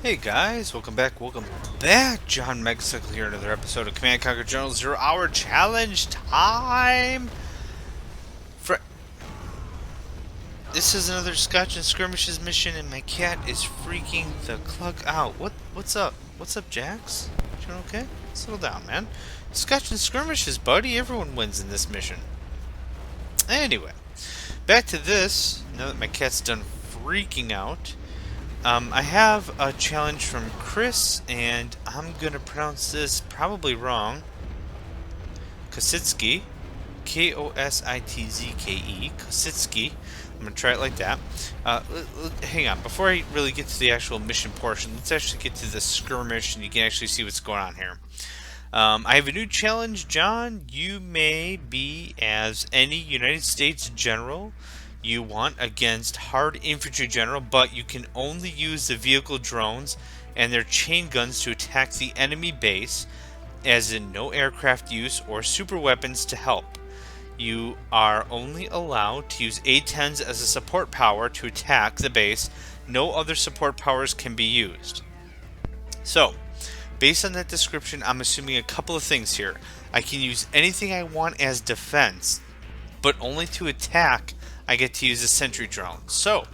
Hey guys, welcome back, John Megacycle here, another episode of Command Conquer General 0 Hour Challenge time! For This is another Scotch and Skirmishes mission and my cat is freaking the cluck out. What's up? What's up, Jax? You doing okay? Settle down, man. Scotch and Skirmishes, buddy, everyone wins in this mission. Anyway, back to this, now that my cat's done freaking out. I have a challenge from Chris, and I'm going to pronounce this probably wrong. Kositsky. Kosititzke. Kositsky. I'm going to try it like that. Hang on. Before I really get to the actual mission portion, let's actually get to the skirmish, and you can actually see what's going on here. I have a new challenge, John. You may be as any United States general you want against hard infantry general, but you can only use the vehicle drones and their chain guns to attack the enemy base, as in no aircraft use or super weapons to help. You are only allowed to use A-10s as a support power to attack the base. No other support powers can be used. So, based on that description, I'm assuming a couple of things here. I can use anything I want as defense, but only to attack I get to use a Sentry drone. So,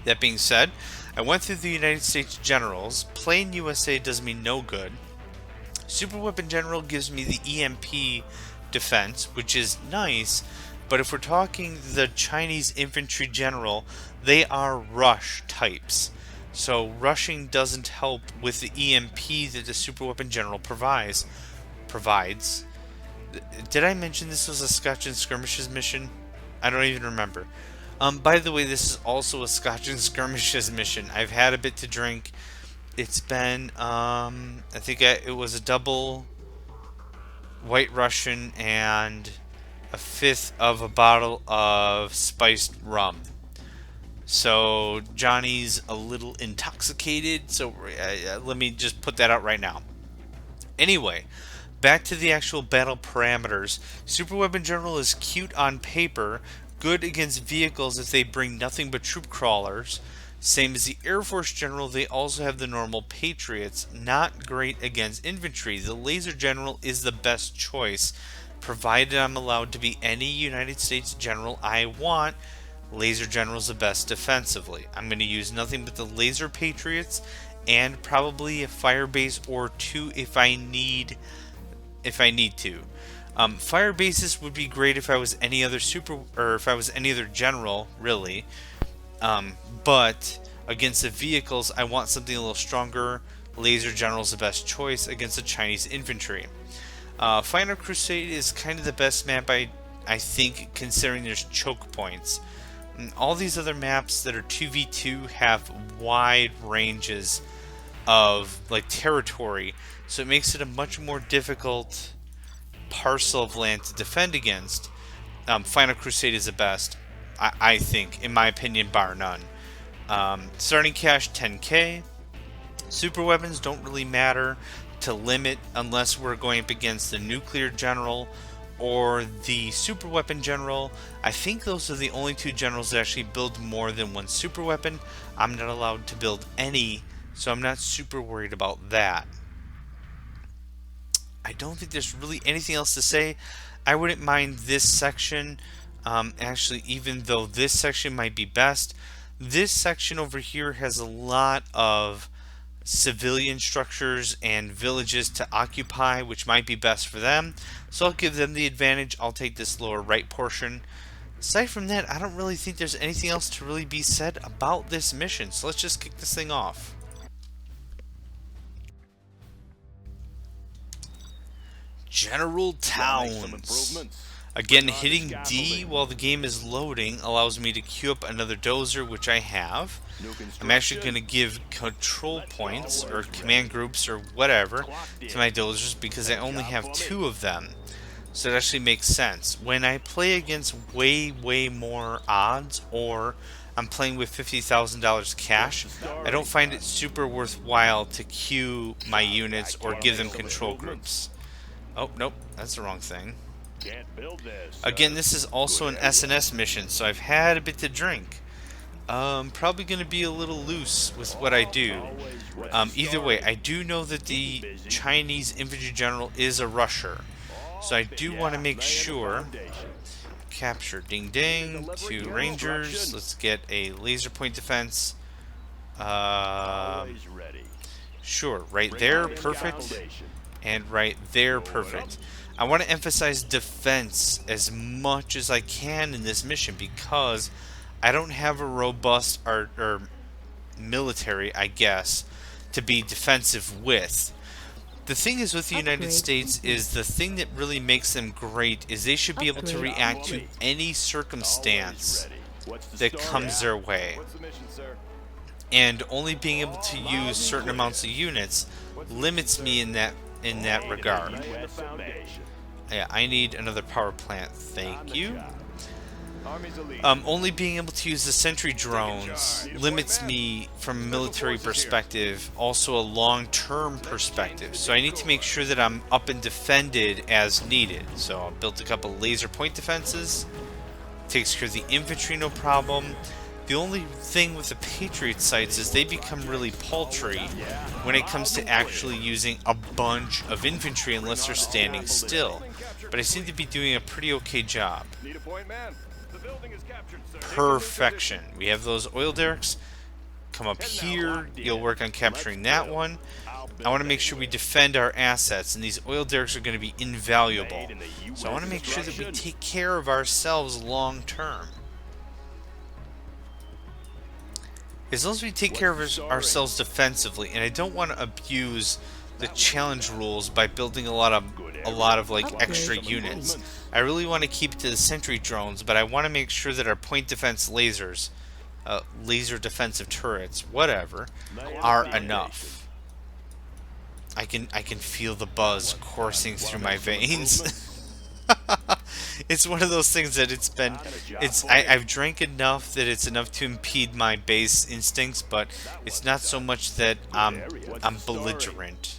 that being said, I went through the United States generals. Plain USA does me no good. Super Weapon General gives me the EMP defense, which is nice, but if we're talking the Chinese Infantry General, they are rush types. So rushing doesn't help with the EMP that the Super Weapon General provides. Did I mention this was a Scotch and Skirmishes mission? I don't even remember. By the way, this is also a Scotch and Skirmishes mission. I've had a bit to drink. It's been, it was a double White Russian and a fifth of a bottle of spiced rum. So Johnny's a little intoxicated, so let me just put that out right now. Anyway, back to the actual battle parameters. Super Weapon General is cute on paper, good against vehicles if they bring nothing but troop crawlers. Same as the Air Force General, they also have the normal Patriots, not great against infantry. The Laser General is the best choice, provided I'm allowed to be any United States General I want. Laser General is the best defensively. I'm going to use nothing but the Laser Patriots and probably a fire base or two if I need to. Fire bases would be great if I was any other general, really. But against the vehicles, I want something a little stronger. Laser General is the best choice against the Chinese infantry. Final Crusade is kind of the best map I think, considering there's choke points. And all these other maps that are 2v2 have wide ranges of territory, so it makes it a much more difficult parcel of land to defend against. Final Crusade is the best, I think, in my opinion, bar none. Starting cash 10k. Super weapons don't really matter to limit unless we're going up against the Nuclear General or the Super Weapon General. I think those are the only two generals that actually build more than one super weapon. I'm not allowed to build any, so I'm not super worried about that. I don't think there's really anything else to say. I wouldn't mind this section. Actually, even though this section might be best, this section over here has a lot of civilian structures and villages to occupy, which might be best for them. So I'll give them the advantage. I'll take this lower right portion. Aside from that, I don't really think there's anything else to really be said about this mission. So let's just kick this thing off. General Towns. Again, hitting D while the game is loading allows me to queue up another dozer, which I have. I'm actually going to give control points or command groups or whatever to my dozers because I only have 2 of them. So it actually makes sense. When I play against way more odds, or I'm playing with $50,000 cash, I don't find it super worthwhile to queue my units or give them control groups. Oh, nope, that's the wrong thing. Again, this is also an SNS mission, so I've had a bit to drink. Probably going to be a little loose with what I do. Either way, I do know that the Chinese infantry general is a rusher. So I do want to make sure. Capture, ding ding, 2 rangers. Let's get a laser point defense. Sure, right there, perfect. And right there, perfect. I want to emphasize defense as much as I can in this mission because I don't have a robust or military, I guess, to be defensive with. The thing is with the United States is the thing that really makes them great is they should be able to react to any circumstance that comes their way. And only being able to use certain amounts of units limits me in that regard. Yeah, I need another power plant. Thank you. Only being able to use the Sentry drones limits me from a military perspective, also a long-term perspective. So I need to make sure that I'm up and defended as needed. So I'll build a couple laser point defenses. Takes care of the infantry, no problem. The only thing with the Patriot sites is they become really paltry when it comes to actually using a bunch of infantry unless they're standing still. But I seem to be doing a pretty okay job. Perfection. We have those oil derricks. Come up here. You'll work on capturing that one. I want to make sure we defend our assets, and these oil derricks are going to be invaluable. So I want to make sure that we take care of ourselves long term. As long as we take care of ourselves defensively, and I don't want to abuse the challenge rules by building a lot of like extra units. I really want to keep it to the Sentry drones, but I want to make sure that our point defense lasers, laser defensive turrets, whatever, are enough. I can feel the buzz coursing through my veins. It's one of those things that I've drank enough that it's enough to impede my base instincts, but it's not so much that I'm belligerent.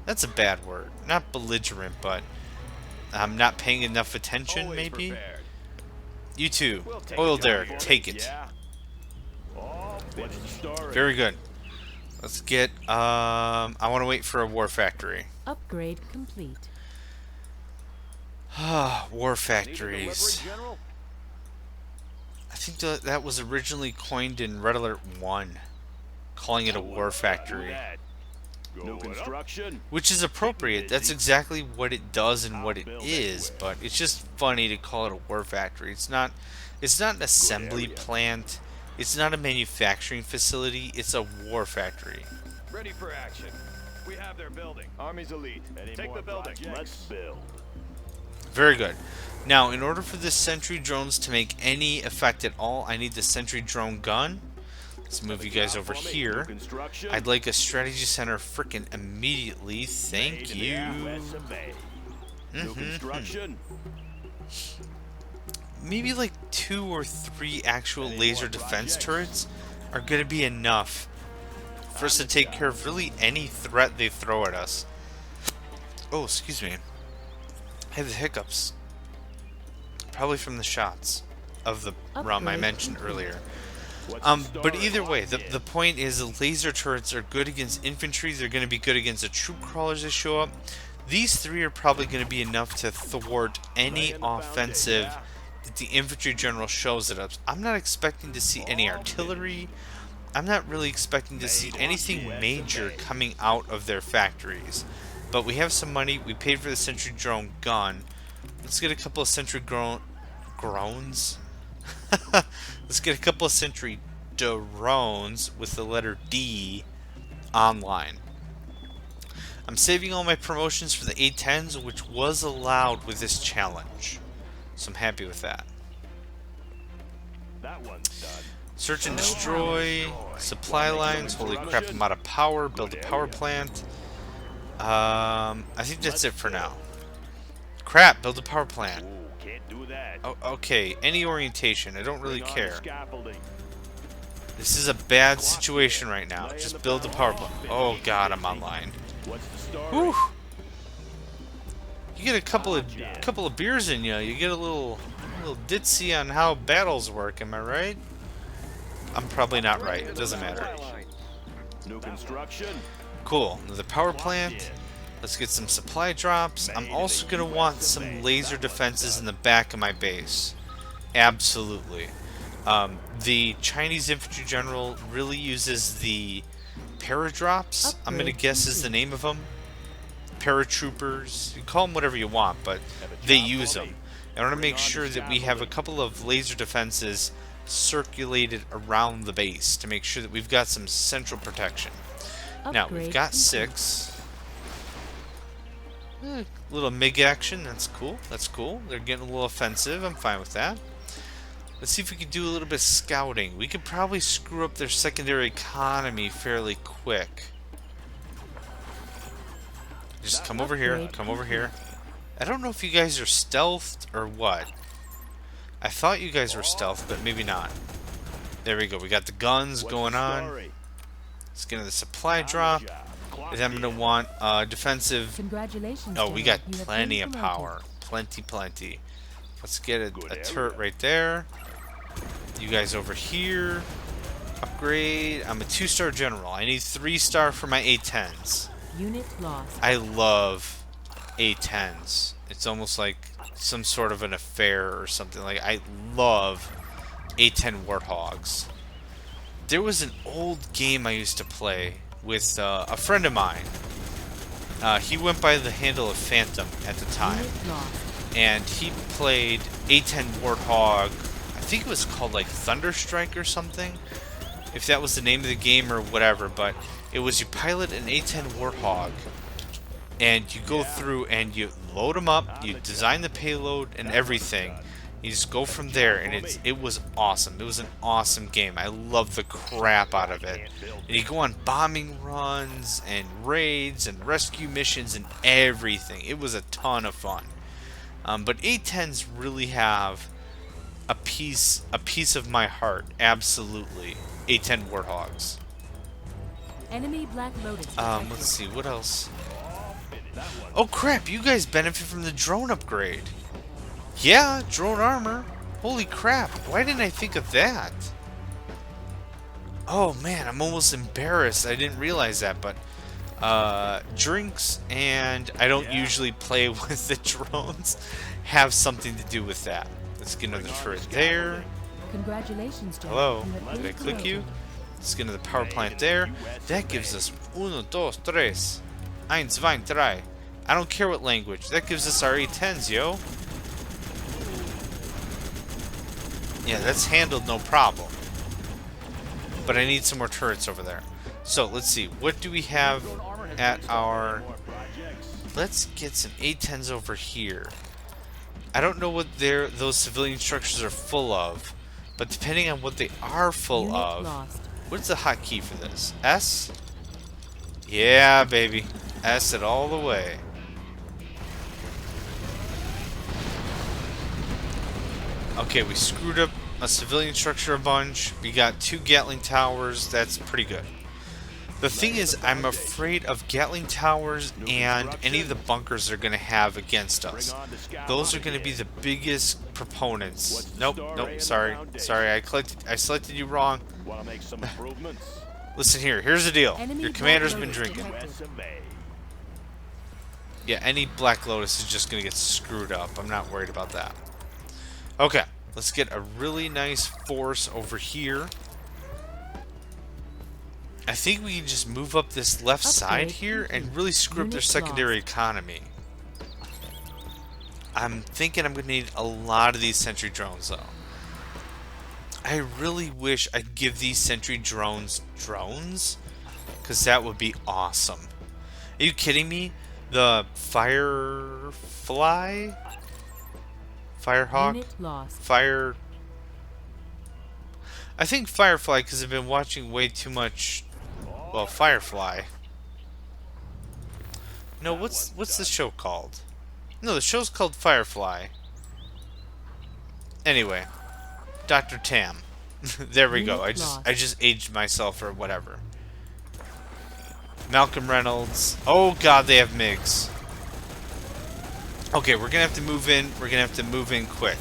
That's a bad word. Not belligerent, but I'm not paying enough attention, maybe? You too. Oil derrick, take it. Very good. Let's get, I want to wait for a war factory. Upgrade complete. War factories. I think that was originally coined in Red Alert 1, calling it a war factory. No construction. Which is appropriate. That's exactly what it does and what it is, but it's just funny to call it a war factory. It's not an assembly plant. It's not a manufacturing facility. It's a war factory. Ready for action. We have their building. Army's elite. Take the building. Let's build. Very good. Now, in order for the Sentry drones to make any effect at all, I need the Sentry drone gun. Let's move you guys over here. I'd like a strategy center frickin' immediately. Thank you. Maybe like 2 or 3 actual laser defense turrets are going to be enough for us to take care of really any threat they throw at us. Oh, excuse me. I have the hiccups. Probably from the shots of the rum I mentioned earlier. But either way, the point is the laser turrets are good against infantry. They're going to be good against the troop crawlers that show up. These 3 are probably going to be enough to thwart any offensive that the infantry general shows at us. I'm not expecting to see any artillery. I'm not really expecting to see anything major coming out of their factories. But we have some money. We paid for the Sentry drone gun. Let's get a couple of Sentry drones. Let's get a couple of Sentry drones with the letter D online. I'm saving all my promotions for the A10s, which was allowed with this challenge. So I'm happy with that. That one's done. Search and destroy. Supply lines. Holy crap, I'm out of power. Build a power plant. I think that's it for now. Crap, build a power plant. Can't do that. Oh, okay, any orientation. I don't really care. This is a bad situation right now. Just build a power plant. Oh god, I'm online. Whew. You get a couple of beers in you. You get a little ditzy on how battles work. Am I right? I'm probably not right. It doesn't matter. New construction. Cool. Another power plant. Let's get some supply drops. I'm also going to want some laser defenses in the back of my base. Absolutely. The Chinese infantry general really uses the paradrops. I'm going to guess is the name of them. Paratroopers. You call them whatever you want, but they use them. I want to make sure that we have a couple of laser defenses circulated around the base to make sure that we've got some central protection. Now, we've got 6. Little MiG action. That's cool. That's cool. They're getting a little offensive. I'm fine with that. Let's see if we can do a little bit of scouting. We could probably screw up their secondary economy fairly quick. Just come over here. Come over here. I don't know if you guys are stealthed or what. I thought you guys were stealthed, but maybe not. There we go. We got the guns going on. Let's get into the supply drop. And I'm going to want defensive... Congratulations. Oh, we got General. You have plenty been of promoted. power. Plenty. Let's get a turret right there. You guys over here. Upgrade. I'm a 2-star general. I need 3-star for my A10s. Unit lost. I love A10s. It's almost like some sort of an affair or something. Like, I love A10 Warthogs. There was an old game I used to play with a friend of mine. He went by the handle of Phantom at the time. Unit lost. And he played A10 Warthog. I think it was called like Thunderstrike or something, if that was the name of the game or whatever. But it was you pilot an A10 Warthog, and you go through and you load them up, you design the payload and everything. You just go from there, and it was awesome. It was an awesome game. I loved the crap out of it. And you go on bombing runs and raids and rescue missions and everything. It was a ton of fun. But A10s really have a piece of my heart. Absolutely. A10 Warthogs. Enemy Black Lotus. Let's see, what else? Oh crap, you guys benefit from the drone upgrade. Yeah, drone armor. Holy crap, why didn't I think of that? Oh man, I'm almost embarrassed. I didn't realize that, but drinks and I don't usually play with the drones have something to do with that. Let's get another turret there. Congratulations, General. Hello, You have did I been click you? promoted. Let's get another power plant there. That gives us 1, 2, 3. 1, 2, 3. I don't care what language. That gives us our A10s, yo. Yeah, that's handled no problem. But I need some more turrets over there. So, let's see. What do we have at our... Let's get some A10s over here. I don't know what those civilian structures are full of. But depending on what they are full Unit of... lost. What's the hotkey for this? S? Yeah, baby. S it all the way. Okay, we screwed up a civilian structure a bunch. We got 2 Gatling towers. That's pretty good. The thing is, I'm afraid of Gatling towers and any of the bunkers they're going to have against us. Those are going to be the biggest proponents. Nope, sorry. I selected you wrong. Want to make some improvements? Listen here, here's the deal. Enemy Your commander's Black been Lotus drinking. detected. Yeah, any Black Lotus is just going to get screwed up. I'm not worried about that. Okay, let's get a really nice force over here. I think we can just move up this left side here and really screw up their Unit secondary lost. economy. I'm thinking I'm going to need a lot of these sentry drones, though. I really wish I could give these sentry drones drones, because that would be awesome. Are you kidding me? The Firefly? Firehawk? Unit lost. Fire... I think Firefly, because I've been watching way too much... Well, Firefly. No, what's the show called? No, the show's called Firefly. Anyway, Dr. Tam. There we go. I just aged myself or whatever. Malcolm Reynolds. Oh god, they have MiGs. Okay, we're gonna have to move in. We're gonna have to move in quick.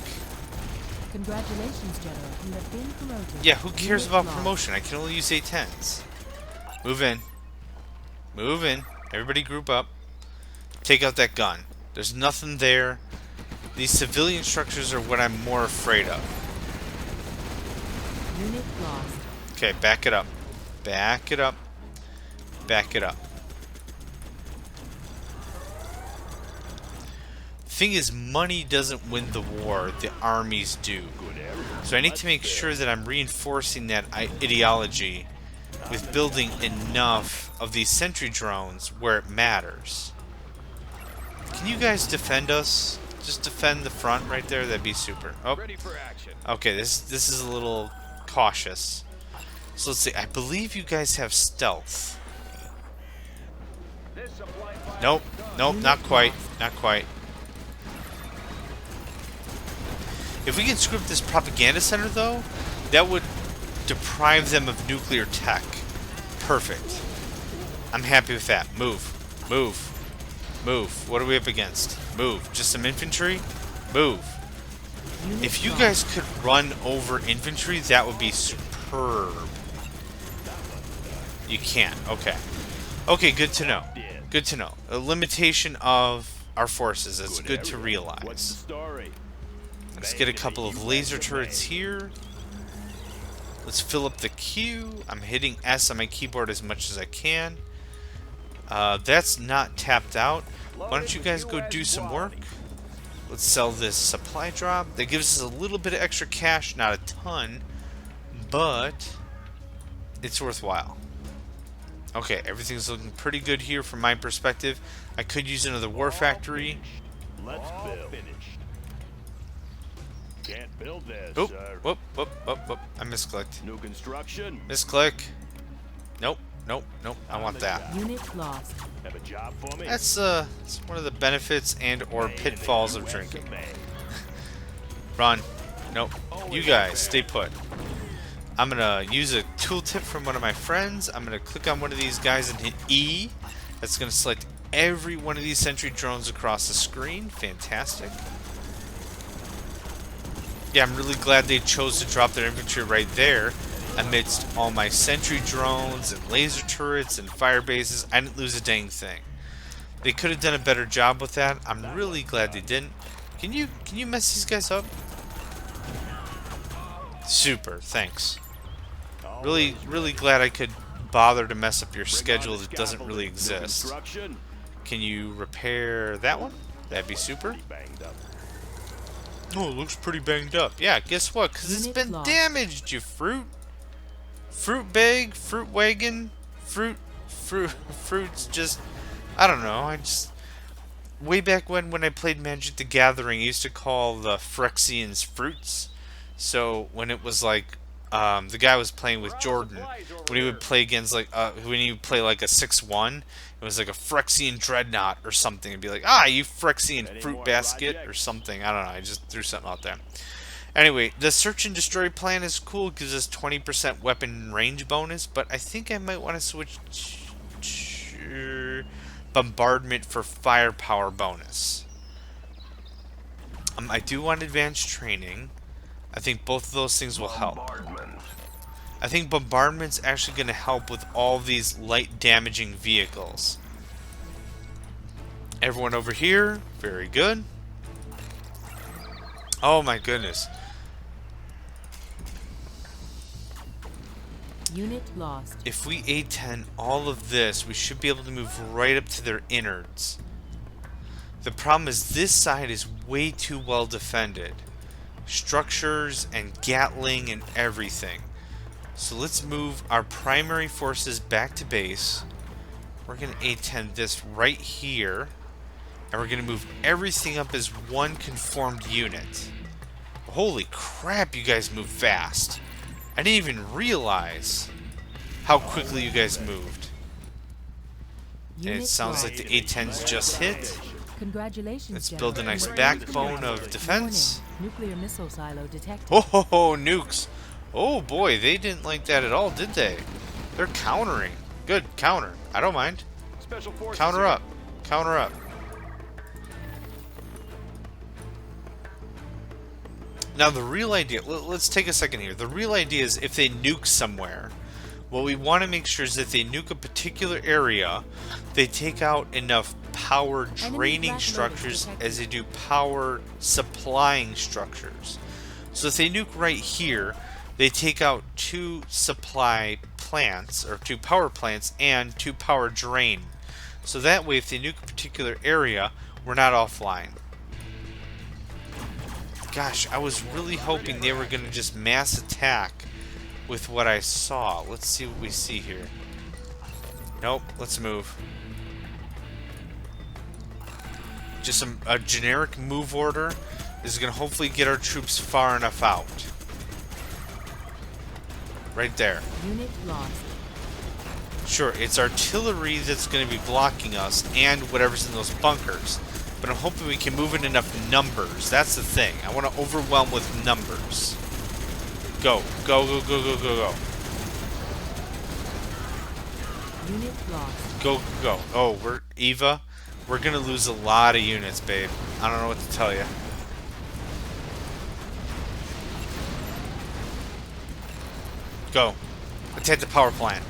Congratulations, General. You have been promoted. Yeah, who cares Unit about lost. promotion? I can only use A10s. Move in. Move in. Everybody group up. Take out that gun. There's nothing there. These civilian structures are what I'm more afraid of. Unit lost. Okay, back it up. Back it up. Back it up. Thing is, money doesn't win the war, the armies do. So I need to make sure that I'm reinforcing that ideology with building enough of these sentry drones where it matters. Can you guys defend us? Just defend the front right there, that'd be super. Oh, Ready for action. okay, this is a little cautious. So let's see, I believe you guys have stealth. This supply fire Nope, is done. nope, not quite, not quite. If we can screw up this propaganda center, though, that would deprive them of nuclear tech. Perfect. I'm happy with that. Move. Move. Move. What are we up against? Move. Just some infantry? Move. Unit If you lost. guys could run over infantry, that would be superb. You can't. Okay. Okay, good to know. Good to know. A limitation of our forces. It's good to What's the realize. story? Let's get a couple of laser turrets here. Let's fill up the queue. I'm hitting S on my keyboard as much as I can. That's not tapped out. Why don't you guys go do some work? Let's sell this supply drop. That gives us a little bit of extra cash, not a ton, but it's worthwhile. Okay, everything's looking pretty good here from my perspective. I could use another war factory. Let's build. Finished. Can't build this, Oop, sir. whoop, whoop, whoop, whoop. I misclicked. New construction. Misclick. Nope, nope, nope. I want that. Unit lost. Have a job for me. That's it's one of the benefits and or pitfalls of drinking. Run. Nope. You guys, stay put. I'm gonna use a tooltip from one of my friends. I'm gonna click on one of these guys and hit E. That's gonna select every one of these sentry drones across the screen. Fantastic. Yeah, I'm really glad they chose to drop their infantry right there amidst all my sentry drones and laser turrets and fire bases. I didn't lose a dang thing. They could have done a better job with that. I'm really glad they didn't. Can you mess these guys up? Super, thanks. Really, really glad I could bother to mess up your schedule that doesn't really exist. Construction. Can you repair that one? That'd be super. Banged up. Oh, it looks pretty banged up. Yeah, guess what? Because it's Unit been lost. damaged, you fruit. Fruit bag, fruit wagon, fruit's just, I don't know, I just, way back when I played Magic the Gathering, I used to call the Phyrexians fruits. So when it was like, the guy was playing with Jordan, when he would play against like, when he would play like a 6-1, it was like a Phyrexian dreadnought or something. It'd be like, ah, you Phyrexian fruit basket or something. I don't know. I just threw something out there. Anyway, the search and destroy plan is cool. It gives us 20% weapon range bonus, but I think I might want to switch to bombardment for firepower bonus. I do want advanced training. I think both of those things will help. I think bombardment's actually going to help with all these light damaging vehicles. Everyone over here, very good. Oh my goodness. Unit lost. If we A10 all of this, we should be able to move right up to their innards. The problem is this side is way too well defended. Structures and Gatling and everything. So let's move our primary forces back to base. We're going to A10 this right here. And we're going to move everything up as one conformed unit. Holy crap, you guys move fast. I didn't even realize how quickly you guys moved. And Unit it sounds lost. like the A10's just hit. Congratulations, Let's General. build a nice You are backbone promoted. of defense. Warning. Nuclear missile silo detected. Oh ho ho, nukes. Oh boy, they didn't like that at all, did they? They're countering. Good, counter. I don't mind. Special forces. Counter here. up. Counter up. Now the real idea, let's take a second here. The real idea is if they nuke somewhere, what we want to make sure is that they nuke a particular area, they take out enough power draining structures as they do power supplying structures. So if they nuke right here, they take out 2 supply plants, or 2 power plants, and 2 power drain. So that way if they nuke a particular area, we're not offline. Gosh, I was really hoping they were going to just mass attack with what I saw. Let's see what we see here. Nope, let's move. Just a generic move order is going to hopefully get our troops far enough out. Right there. Unit lost. Sure, it's artillery that's going to be blocking us and whatever's in those bunkers. But I'm hoping we can move in enough numbers. That's the thing. I want to overwhelm with numbers. Go. Go, go, go, go, go, go. Unit lost. Go, go, go. Oh, we're going to lose a lot of units, babe. I don't know what to tell you. Go. Attack the power plant.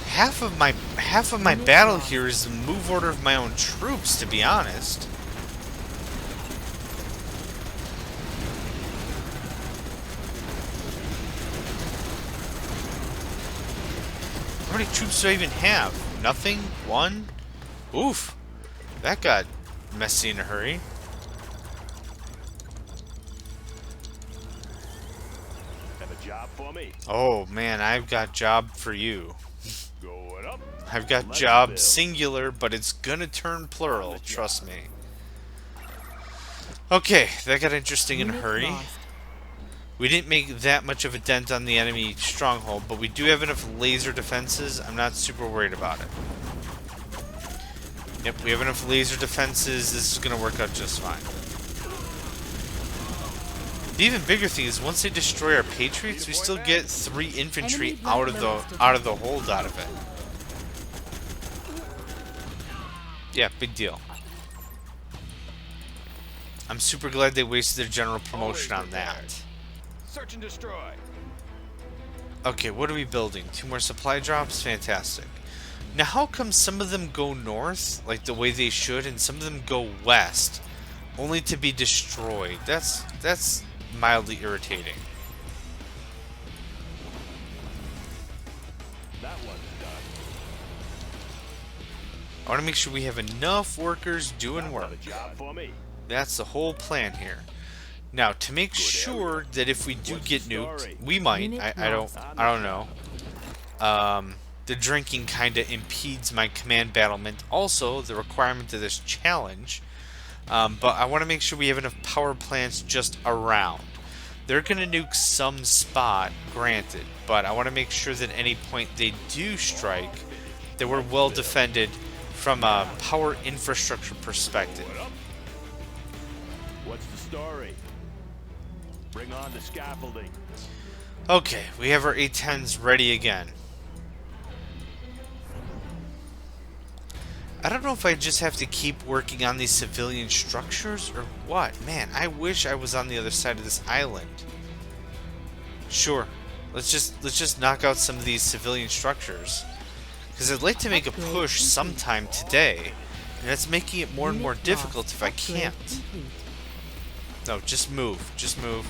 Half of my battle here is the move order of my own troops, to be honest. How many troops do I even have? Nothing? 1? Oof. That got messy in a hurry. Have a job for me. Oh man, I've got job for you. Going up. I've got Let's job build. singular, but it's gonna turn plural, trust me. Okay, that got interesting in a Unit hurry. lost. We didn't make that much of a dent on the enemy stronghold, but we do have enough laser defenses. I'm not super worried about it. Yep, we have enough laser defenses. This is gonna work out just fine. The even bigger thing is once they destroy our Patriots, we still get 3 infantry out of the hold out of it. Yeah, big deal. I'm super glad they wasted their general promotion on that. Search and destroy. Okay, what are we building? 2 more supply drops? Fantastic. Now how come some of them go north, like the way they should, and some of them go west, only to be destroyed? That's mildly irritating. That one's done. I want to make sure we have enough workers doing work. Have a job for me. That's the whole plan here. Now, to make sure that if we do get nuked, we might. I don't know. The drinking kind of impedes my command battlement. Also, the requirement of this challenge. But I want to make sure we have enough power plants just around. They're going to nuke some spot, granted, but I want to make sure that at any point they do strike, that we're well defended from a power infrastructure perspective. What's the story? Bring on the scaffolding. Okay, we have our A-10s ready again. I don't know if I just have to keep working on these civilian structures or what. Man, I wish I was on the other side of this island. Sure, let's just knock out some of these civilian structures. Because I'd like to make a push sometime today, and that's making it more and more difficult if I can't. No, just move. Just move.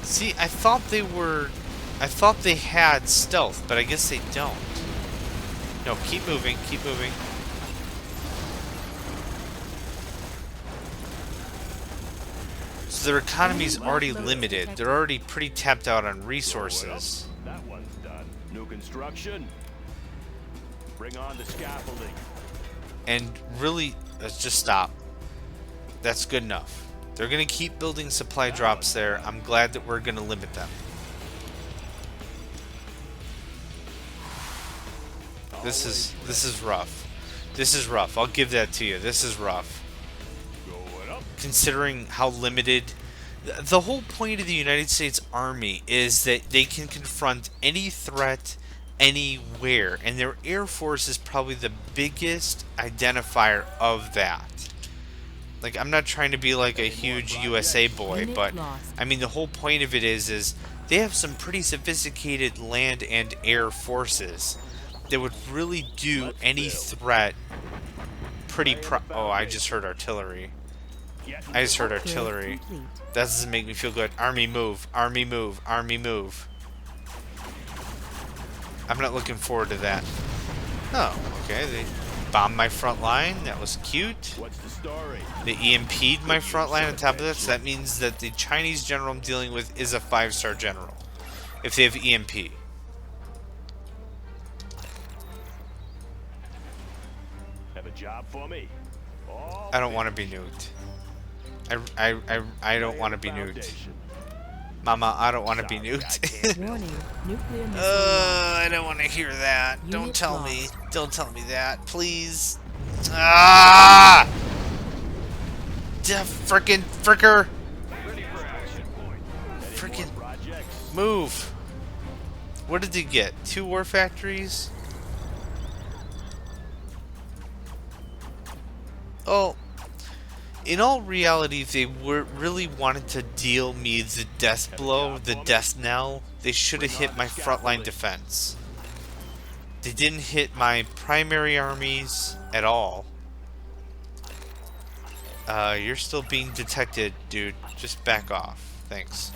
See, I thought they had stealth, but I guess they don't. No, keep moving, keep moving. So their economy's already limited. They're already pretty tapped out on resources. That one's done. New construction. Bring on the scaffolding. And really, let's just stop. That's good enough. They're going to keep building supply drops there. I'm glad that we're going to limit them. This is rough. This is rough. I'll give that to you. This is rough. Going up. Considering how limited the whole point of the United States Army is that they can confront any threat anywhere, and their Air Force is probably the biggest identifier of that. Like, I'm not trying to be like a Any more huge projects? USA boy, Unit but lost. I mean the whole point of it is they have some pretty sophisticated land and air forces that would really do Let's any build. threat pretty Laying pro- the Oh, I just foundation. heard artillery. Getting I just heard to work. Upgrade artillery. complete. That doesn't make me feel good. Army move. Army move. Army move. I'm not looking forward to that. Oh, okay. They bombed my front line. That was cute. What's the story? They EMP'd my front line on top of that, so that means that the Chinese general I'm dealing with is a 5-star general. If they have EMP. Have a job for me? All I don't want to be nuked. I don't want to be nuked. Mama, I don't want to be nuked. Warning. Nuclear missile lost. I don't want to hear that. Don't Unit tell me. lost. Don't tell me that, please. Ah! Frickin' fricker. Ready for action. Any Frickin' more projects? move. What did they get? 2 war factories? Oh, in all reality, if they really wanted to deal me the death blow, the death knell, they should have hit my frontline defense. They didn't hit my primary armies at all. You're still being detected, dude. Just back off. Thanks.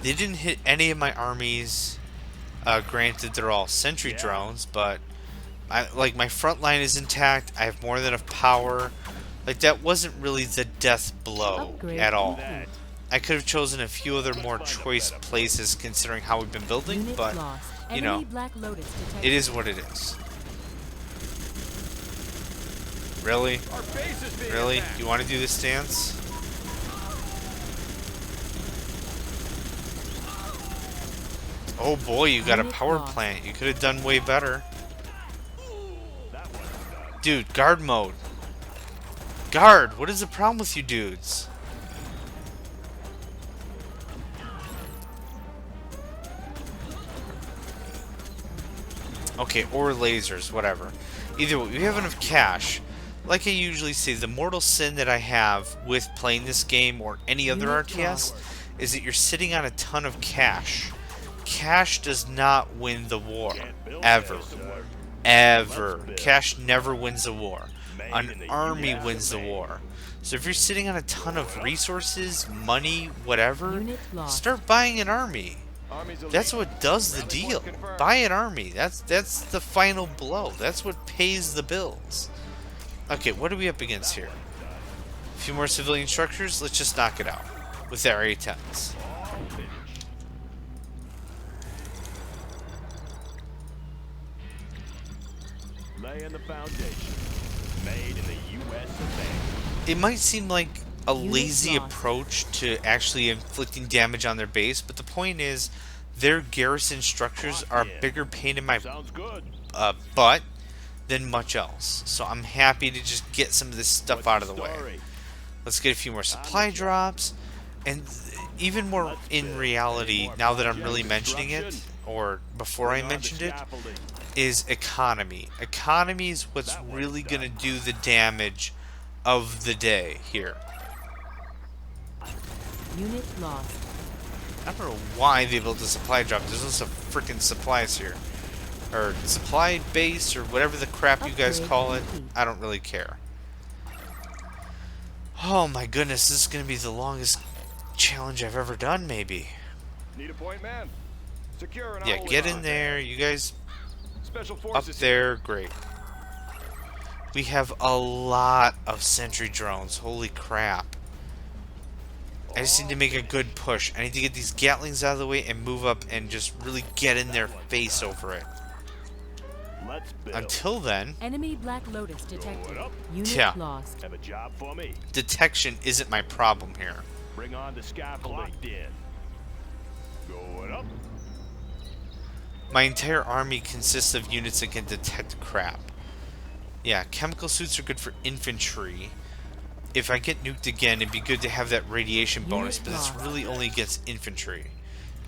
They didn't hit any of my armies. Granted, they're all sentry drones, but my front line is intact. I have more than enough power. Like, that wasn't really the death blow Upgrade at all. complete. I could have chosen a few other more choice places considering how we've been building, Unit but lost. you Enemy know, Black Lotus detected. it is what it is. Really? Our base is being Really? attacked. You want to do this dance? Oh boy, you got a Unit power lost. plant. You could have done way better. That one's done. Dude, guard mode. Guard, what is the problem with you dudes? Okay, or lasers, whatever. Either way, we have enough cash. Like I usually say, the mortal sin that I have with playing this game or any other Unit RTS lost. is that you're sitting on a ton of cash. Cash does not win the war. Can't build Ever. there, sir. Ever. Let's build. Cash never wins a war. Made An in the army US wins the of A. war. So if you're sitting on a ton of resources, money, whatever, Unit lost. start buying an army. Army's elite. That's what does the Rally deal. point confirmed. Buy an army. That's the final blow. That's what pays the bills. Okay, what are we up against here? A few more civilian structures? Let's just knock it out with our A-10s. All finished. Laying the foundation. Made in the US of A. It might seem like a Unit lazy lost. approach to actually inflicting damage on their base, but the point is their garrison structures are a bigger pain in my Sounds good. butt than much else. So I'm happy to just get some of this stuff What's out of the way. story? Let's get a few more supply drops, and even more in reality, now that I'm really mentioning it, or before I Bring on the mentioned it, scaffolding. is economy. Economy is what's That one's really done. going to do the damage of the day here. Unit lost. I don't know why they built a supply drop. There's no freaking supplies here. Or supply base, or whatever the crap you guys Upgrade call it. complete. I don't really care. Oh my goodness, this is going to be the longest challenge I've ever done, maybe. Need a point man. Secure and Yeah, hold get on. in there. You guys Special up forces there, great. We have a lot of sentry drones. Holy crap. I just need to make a good push. I need to get these Gatlings out of the way and move up and just really get in their face over it. Let's build. Until then, Enemy Black Lotus detected. Going up. Unit Yeah. lost. Have a job for me. detection isn't my problem here. Bring on the scaffolding. Locked in. Going up. My entire army consists of units that can detect crap. Yeah, chemical suits are good for infantry. If I get nuked again, it'd be good to have that radiation bonus, but it's really only against infantry.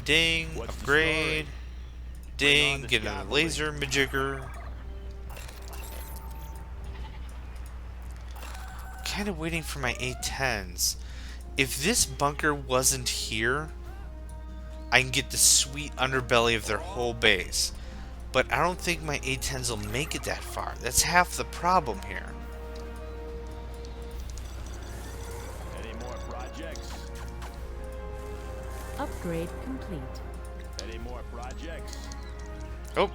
Ding, What's the upgrade. story? Ding, on the get another scaffolding. laser majigger. kind of waiting for my A10s. If this bunker wasn't here, I can get the sweet underbelly of their whole base. But I don't think my A10s will make it that far. That's half the problem here. Any more projects? Upgrade complete. Any more projects? Oh,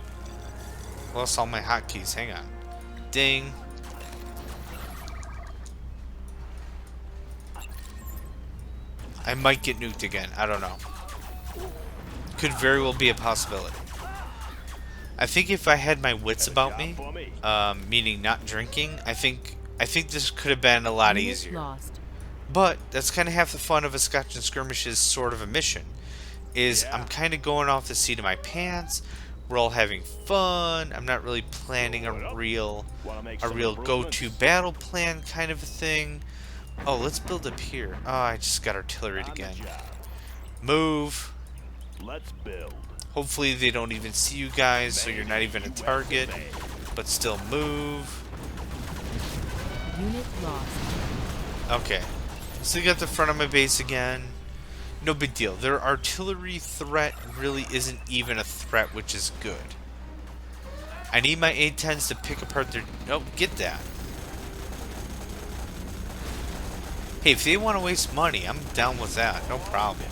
lost all my hotkeys. Hang on. Ding. I might get nuked again. I don't know. Could very well be a possibility. I think if I had my wits about me, meaning not drinking, I think this could have been a lot Unit easier. lost. But that's kind of half the fun of a Scotch and Skirmishes sort of a mission. Is I'm kind of going off the seat of my pants. We're all having fun. I'm not really planning a real go-to battle plan kind of a thing. Oh, let's build up here. Oh, I just got artillery again. Move. Let's build. Hopefully they don't even see you guys, so you're not even a target. But still move. Unit lost. Okay. So you got the front of my base again. No big deal. Their artillery threat really isn't even a threat, which is good. I need my A-10s to pick apart their... Nope, get that. Hey, if they want to waste money, I'm down with that. No problem.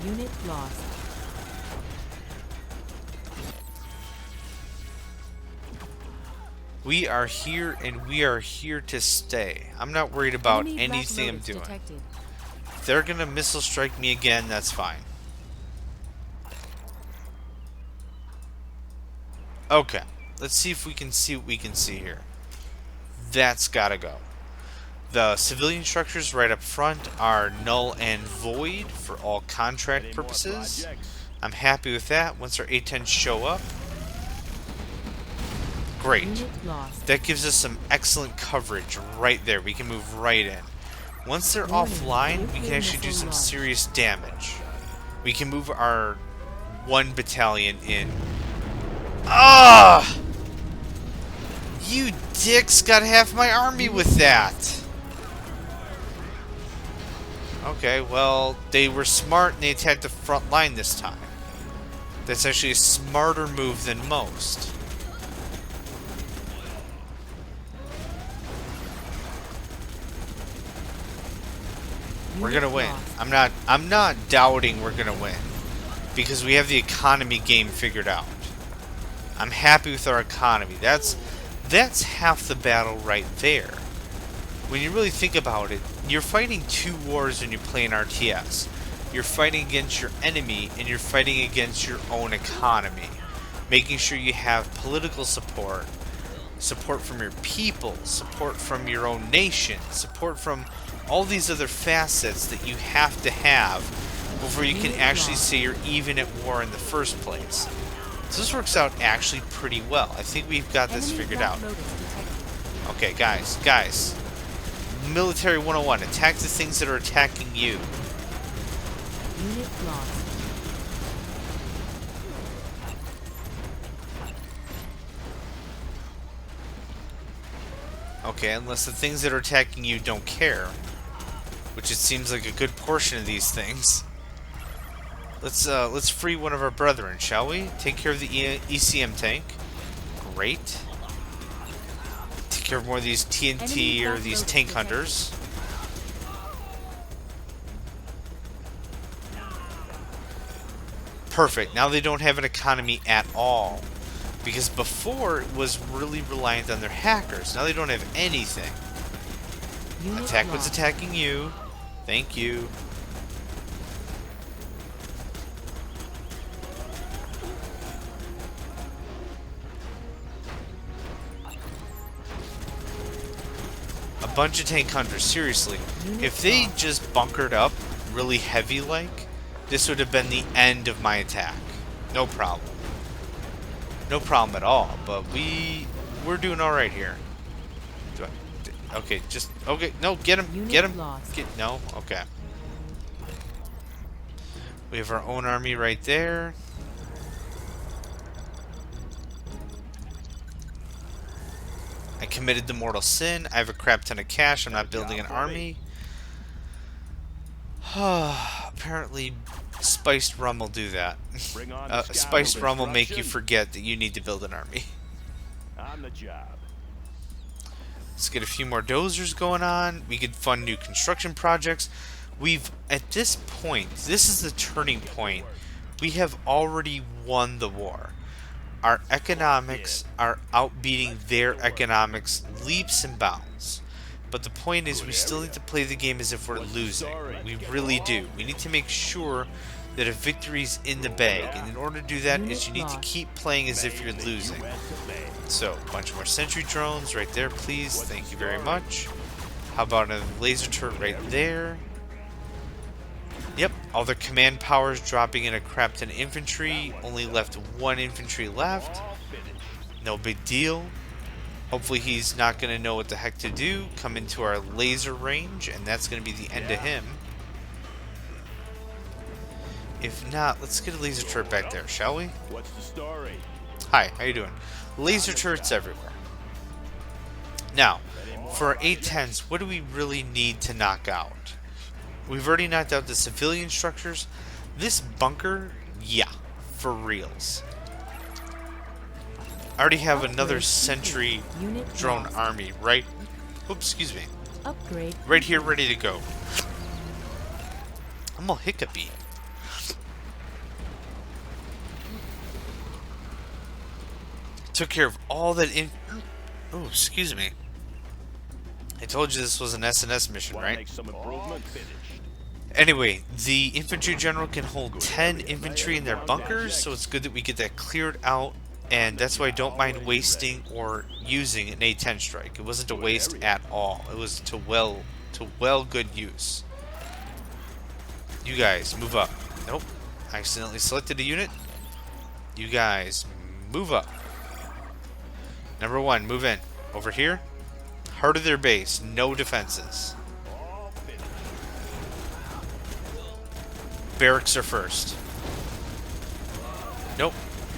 Unit lost. We are here, and we are here to stay. I'm not worried about Enemy anything Black I'm Lotus doing. detected. If they're gonna missile strike me again, that's fine. Okay, let's see if we can see what we can see here. That's gotta go. The civilian structures right up front are null and void for all contract Any more purposes. projects? I'm happy with that. Once our A-10s show up, great. Unit lost. That gives us some excellent coverage right there. We can move right in. Once they're Warning, offline, we can nuclear actually do missile some launched. serious damage. We can move our 1 battalion in. Ah! You dicks got half my army with that. Okay, well, they were smart and they attacked the front line this time. That's actually a smarter move than most. We're Unit gonna win. lost. I'm not doubting we're gonna win. Because we have the economy game figured out. I'm happy with our economy. That's half the battle right there. When you really think about it, you're fighting 2 wars when you play an RTS. You're fighting against your enemy and you're fighting against your own economy. Making sure you have political support, support from your people, support from your own nation, support from all these other facets that you have to have before you can actually say you're even at war in the first place. So this works out actually pretty well. I think we've got this Enemy figured Black out. Lotus detected. Okay, guys. Military 101. Attack the things that are attacking you. Unit lost. Okay, unless the things that are attacking you don't care. Which it seems like a good portion of these things. Let's free one of our brethren, shall we? Take care of the ECM tank. Great. Take care of more of these TNT or these tank hunters. Perfect. Now they don't have an economy at all. Because before it was really reliant on their hackers. Now they don't have anything. Unit Attack what's lost. attacking you. Thank you. A bunch of tank hunters, seriously. If they just bunkered up really heavy like, this would have been the end of my attack. No problem. No problem at all, but we're doing alright here. Okay, just okay, no, get him, Unit get him. lost. No, okay. We have our own army right there. I committed the mortal sin. I have a crap ton of cash. I'm not building an army. Apparently, spiced rum will do that. Bring on the Spiced rum will make you construction. forget that you need to build an army. On the job. Let's get a few more dozers going on. We could fund new construction projects. We've, at this point, this is the turning point. We have already won the war. Our economics are outbeating their economics leaps and bounds. But the point is, we still need to play the game as if we're losing. We really do. We need to make sure that a victory's in the bag. And in order to do that, is you need to keep playing as if you're losing. So, a bunch more sentry drones right there, please. Thank you very much. How about a laser turret right there? Yep, all their command powers dropping in a crap ton of infantry. Only left one infantry left. No big deal. Hopefully he's not going to know what the heck to do. Come into our laser range, and that's going to be the end of him. If not, let's get a laser turret back there, shall we? What's the story? Hi, how you doing? Laser turrets everywhere. Now, for our A-10s, what do we really need to knock out? We've already knocked out the civilian structures. This bunker, yeah, for reals. I already have another Sentry drone army right... Oops, excuse me. Upgrade. Right here, ready to go. I'm all hiccupy. Took care of all that in... Oh, excuse me. I told you this was an SNS mission, Wanna right? make some improvements? Anyway, the infantry general can hold 10 infantry in their bunkers, so it's good that we get that cleared out, and that's why I don't mind wasting or using an A-10 strike. It wasn't a waste at all. It was to well good use. You guys, move up. Nope. I accidentally selected a unit. You guys, move up. Number 1, move in. Over here. Heart of their base. No defenses. Barracks are first. Nope.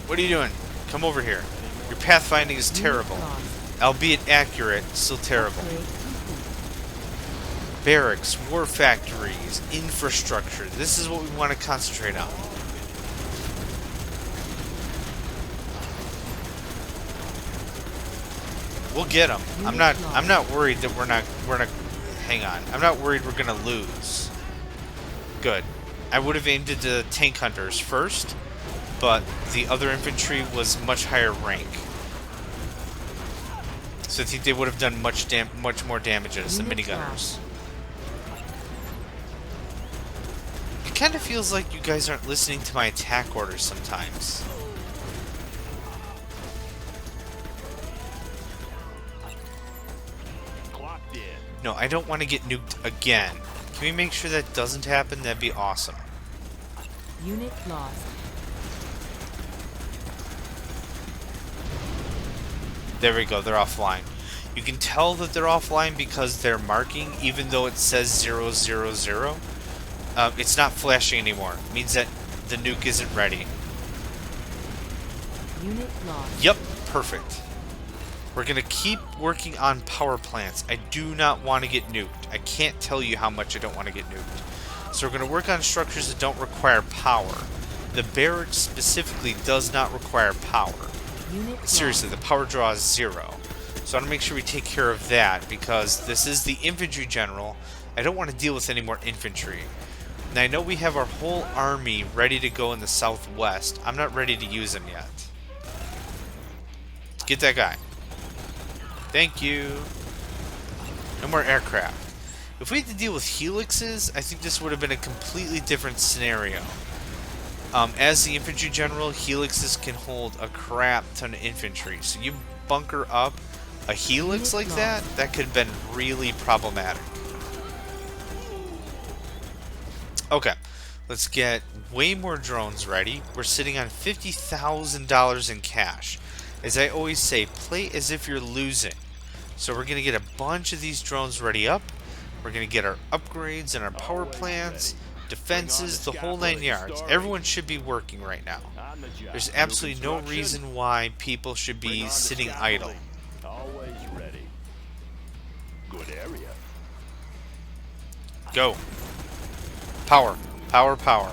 What are you doing? Come over here. Your pathfinding is terrible. Albeit accurate, still terrible. Barracks, war factories, infrastructure. This is what we want to concentrate on. We'll get them. I'm not worried that we're not hang on. I'm not worried we're going to lose. Good. I would have aimed at the tank hunters first, but the other infantry was much higher rank. So I think they would have done much more damage as the minigunners. It kind of feels like you guys aren't listening to my attack orders sometimes. Clocked in. No, I don't want to get nuked again. Can we make sure that doesn't happen? That'd be awesome. Unit lost. There we go, they're offline. You can tell that they're offline because they're marking, even though it says 000. It's not flashing anymore. It means that the nuke isn't ready. Unit lost. Yep, perfect. We're going to keep working on power plants. I do not want to get nuked. I can't tell you how much I don't want to get nuked. So we're going to work on structures that don't require power. The barracks specifically does not require power. Seriously, the power draw is 0. So I want to make sure we take care of that because this is the infantry general. I don't want to deal with any more infantry. Now I know we have our whole army ready to go in the southwest. I'm not ready to use them yet. Get that guy. Thank you. No more aircraft. If we had to deal with helixes, I think this would have been a completely different scenario. As the infantry general, helixes can hold a crap ton of infantry. So you bunker up a helix like that, that could have been really problematic. Okay, let's get way more drones ready. We're sitting on $50,000 in cash. As I always say, play as if you're losing. So we're going to get a bunch of these drones ready up. We're going to get our upgrades and our power plants, defenses, the whole 9 yards. Everyone should be working right now. There's absolutely no reason why people should be sitting idle. Always ready. Good area. Go. Power. Power, power.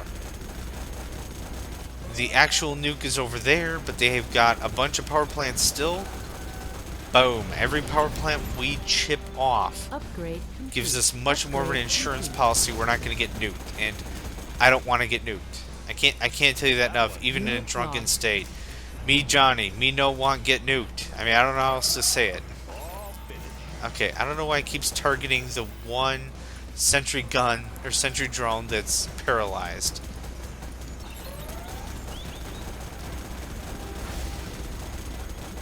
The actual nuke is over there, but they have got a bunch of power plants still. Boom. Every power plant we chip off Upgrade complete. gives us much more of an Upgrade insurance complete. policy we're not going to get nuked. And I don't want to get nuked. I can't tell you that enough, even in a Unit drunken lost. state. Me, Johnny, me no want get nuked. I mean, I don't know how else to say it. All finished. Okay, I don't know why it keeps targeting the one sentry gun or sentry drone that's paralyzed.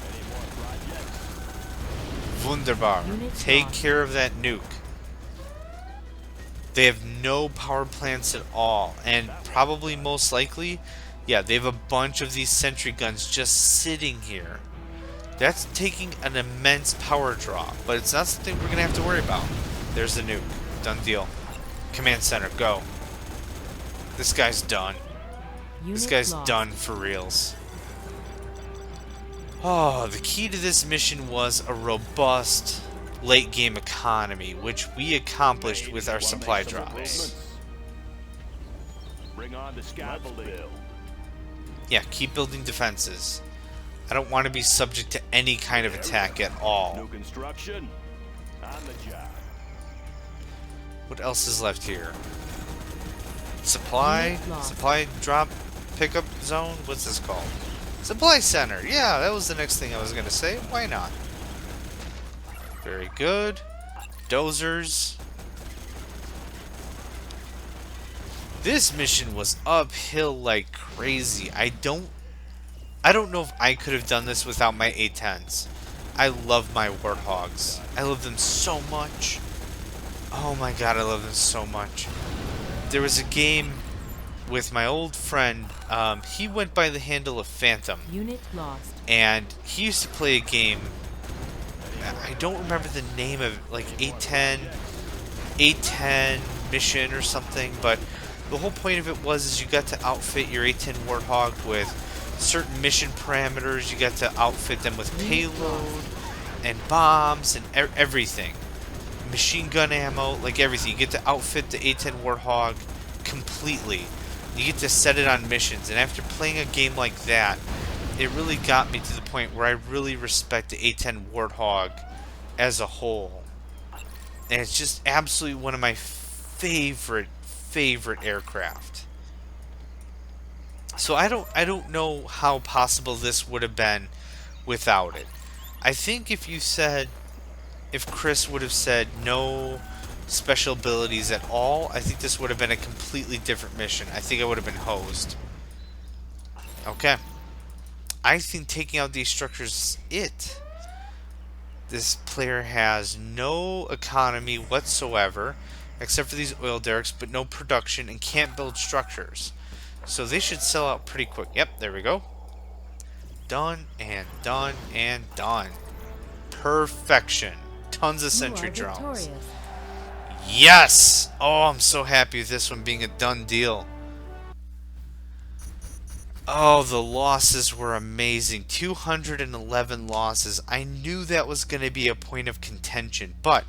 Any more projects? Wunderbar. Unit Take lost. care of that nuke. They have no power plants at all, and probably most likely, yeah, they have a bunch of these sentry guns just sitting here. That's taking an immense power draw, but it's not something we're gonna have to worry about. There's the nuke. Done deal. Command center, go. This guy's done. This Unit guy's lost. done for reals. Oh, the key to this mission was a robust late game economy, which we accomplished with our Wanna supply make some drops. improvements? Bring on the scaffolding. Yeah, keep building defenses. I don't want to be subject to any kind of attack at all. New construction. On the job. What else is left here? Supply? Unit lost. Supply drop pickup zone? What's this called? Supply center. Yeah, that was the next thing I was going to say. Why not? Very good. Dozers. This mission was uphill like crazy. I don't know if I could have done this without my A10s. I love my Warthogs. I love them so much. Oh my god, I love them so much. There was a game with my old friend. He went by the handle of Phantom. Unit lost. And he used to play a game. I don't remember the name of it, like A10 mission or something, but the whole point of it was you got to outfit your A10 Warthog with certain mission parameters. You got to outfit them with payload and bombs and everything. Machine gun ammo, like everything. You get to outfit the A10 Warthog completely. You get to set it on missions, and after playing a game like that, it really got me to the point where I really respect the A10 Warthog as a whole. And it's just absolutely one of my favorite aircraft. So I don't know how possible this would have been without it. I think if Chris would have said no special abilities at all, I think this would have been a completely different mission. I think I would have been hosed. Okay. I think taking out these structures is it. This player has no economy whatsoever, except for these oil derricks, but no production and can't build structures. So they should sell out pretty quick. Yep, there we go. Done and done and done. Perfection. Tons of sentry You are drones. victorious. Yes! Oh, I'm so happy with this one being a done deal. Oh, the losses were amazing. 211 losses. I knew that was going to be a point of contention, but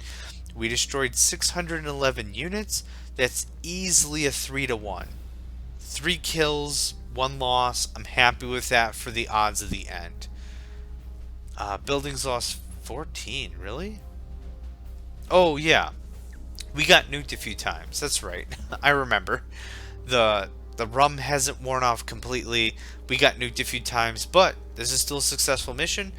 we destroyed 611 units. That's easily a 3-to-1. 3 kills, 1 loss. I'm happy with that for the odds of the end. Buildings lost 14, really? Oh, yeah. We got nuked a few times. That's right. I remember. The rum hasn't worn off completely. We got nuked a few times, but this is still a successful mission.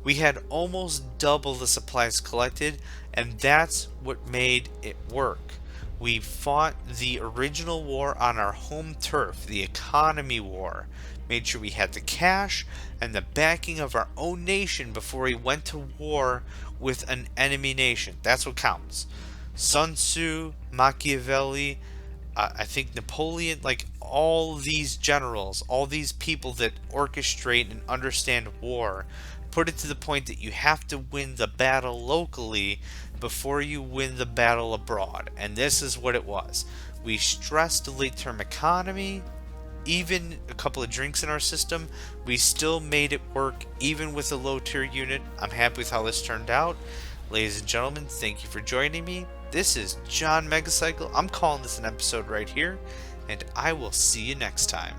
We had almost double the supplies collected, and that's what made it work. We fought the original war on our home turf, the economy war. Made sure we had the cash and the backing of our own nation before we went to war with an enemy nation. That's what counts. Sun Tzu, Machiavelli, I think Napoleon, like all these generals, all these people that orchestrate and understand war, put it to the point that you have to win the battle locally before you win the battle abroad. And this is what it was. We stressed the late term economy. even a couple of drinks in our system, we still made it work even with a low tier unit. I'm happy with how this turned out. Ladies and gentlemen, thank you for joining me. This is John Megacycle. I'm calling this an episode right here, and I will see you next time.